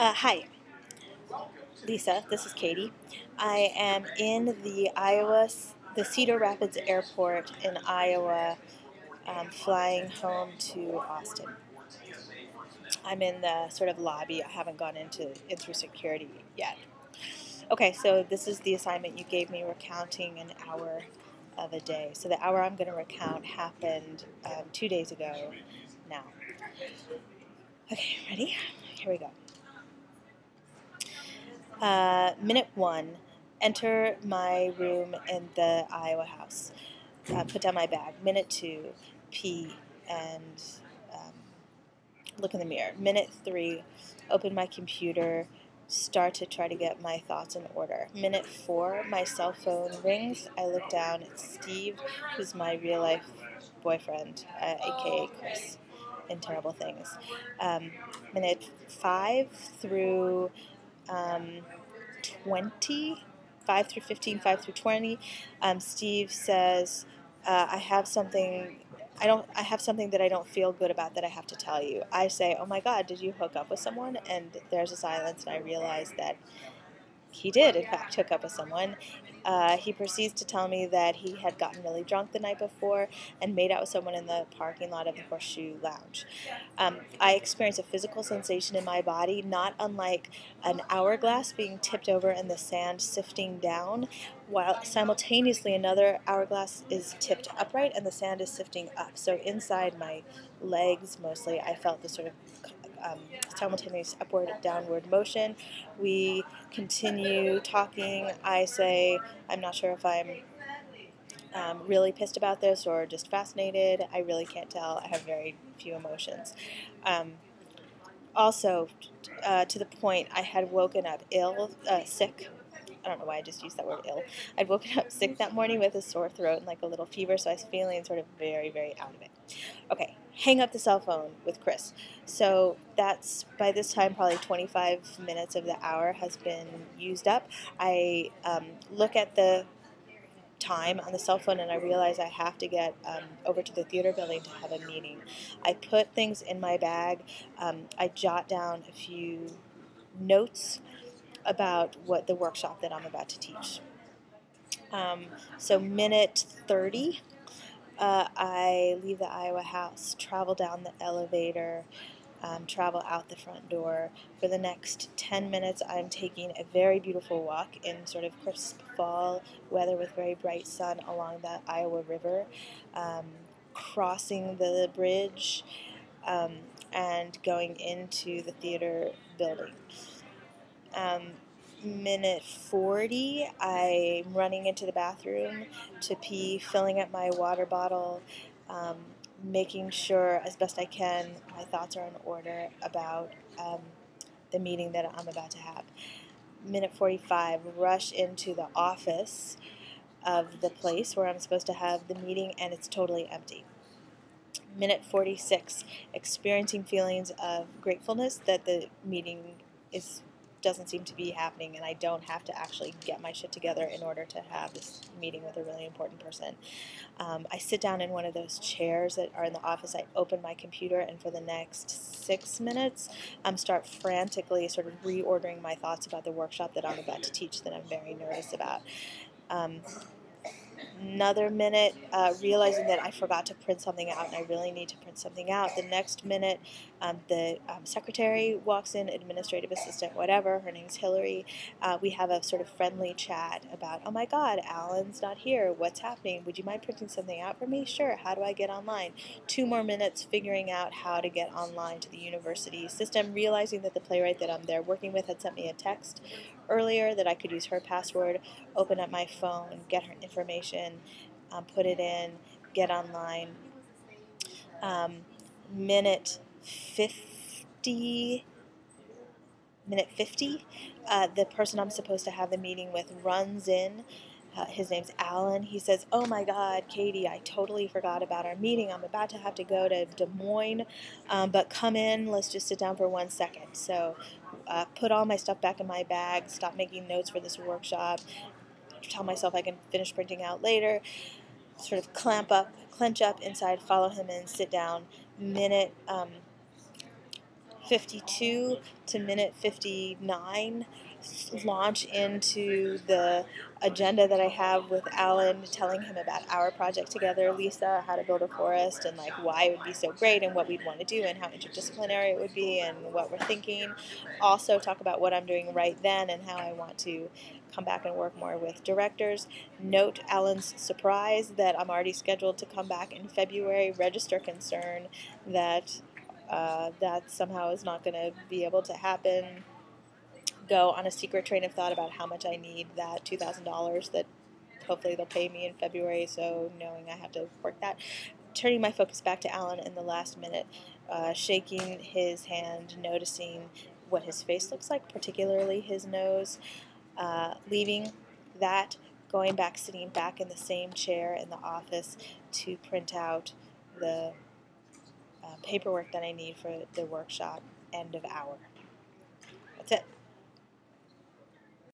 Hi, Lisa. This is Katie. I am in the Cedar Rapids Airport in Iowa, flying home to Austin. I'm in the sort of lobby. I haven't gone into security yet. Okay, so this is the assignment you gave me, recounting an hour of a day. So the hour I'm going to recount happened 2 days ago now. Okay, ready? Here we go. Minute 1, enter my room in the Iowa house. Put down my bag. Minute 2, pee and um, look in the mirror. Minute 3, open my computer, start to try to get my thoughts in order. Minute 4, my cell phone rings. I look down. It's Steve, who's my real life boyfriend, aka Chris, in Terrible Things. Minute 5 through 20, 5 through 15, 5 through 20, Steve says, I have something. I have something that I don't feel good about that I have to tell you. I say, oh my God, did you hook up with someone? And there's a silence, and I realize that he did, in fact, hook up with someone. He proceeds to tell me that he had gotten really drunk the night before and made out with someone in the parking lot of the Horseshoe Lounge. I experienced a physical sensation in my body, not unlike an hourglass being tipped over and the sand sifting down, while simultaneously another hourglass is tipped upright and the sand is sifting up. So inside my legs, mostly, I felt this sort of simultaneous upward downward motion. We continue talking. I say, I'm not sure if I'm really pissed about this or just fascinated. I really can't tell. I have very few emotions. Also, to the point, I had woken up sick. I don't know why I just used that word ill. I'd woken up sick that morning with a sore throat and like a little fever, so I was feeling sort of very, very out of it. Okay, hang up the cell phone with Chris. So that's, by this time, probably 25 minutes of the hour has been used up. I look at the time on the cell phone and I realize I have to get over to the theater building to have a meeting. I put things in my bag. I jot down a few notes about what the workshop that I'm about to teach. So minute 30, I leave the Iowa house, travel down the elevator, travel out the front door. For the next 10 minutes, I'm taking a very beautiful walk in sort of crisp fall weather with very bright sun along the Iowa River, crossing the bridge, and going into the theater building. Minute 40, I'm running into the bathroom to pee, filling up my water bottle, making sure as best I can my thoughts are in order about the meeting that I'm about to have. Minute 45, rush into the office of the place where I'm supposed to have the meeting, and it's totally empty. Minute 46, experiencing feelings of gratefulness that the meeting doesn't seem to be happening and I don't have to actually get my shit together in order to have this meeting with a really important person. I sit down in one of those chairs that are in the office. I open my computer, and for the next 6 minutes, start frantically sort of reordering my thoughts about the workshop that I'm about to teach that I'm very nervous about. Another minute, realizing that I forgot to print something out and I really need to print something out. The next minute, the secretary walks in, administrative assistant, whatever, her name's Hillary. We have a sort of friendly chat about, oh my God, Alan's not here. What's happening? Would you mind printing something out for me? Sure. How do I get online? 2 more minutes figuring out how to get online to the university system, realizing that the playwright that I'm there working with had sent me a text earlier that I could use her password, open up my phone, get her information, put it in, get online. Minute 50, the person I'm supposed to have the meeting with runs in. His name's Alan. He says, oh my God, Katie, I totally forgot about our meeting. I'm about to have to go to Des Moines, but come in. Let's just sit down for 1 second. So put all my stuff back in my bag, stop making notes for this workshop, tell myself I can finish printing out later, sort of clench up inside, follow him in, sit down. Minute 52 to minute 59 launch into the agenda that I have with Alan, telling him about our project together, Lisa, how to build a forest, and like why it would be so great and what we'd want to do and how interdisciplinary it would be and what we're thinking. Also talk about what I'm doing right then and how I want to come back and work more with directors. Note Alan's surprise that I'm already scheduled to come back in February. Register concern that that somehow is not going to be able to happen. Go on a secret train of thought about how much I need that $2,000 that hopefully they'll pay me in February, so knowing I have to work that. Turning my focus back to Alan in the last minute, shaking his hand, noticing what his face looks like, particularly his nose, leaving that, going back, sitting back in the same chair in the office to print out the paperwork that I need for the workshop end of hour. That's it.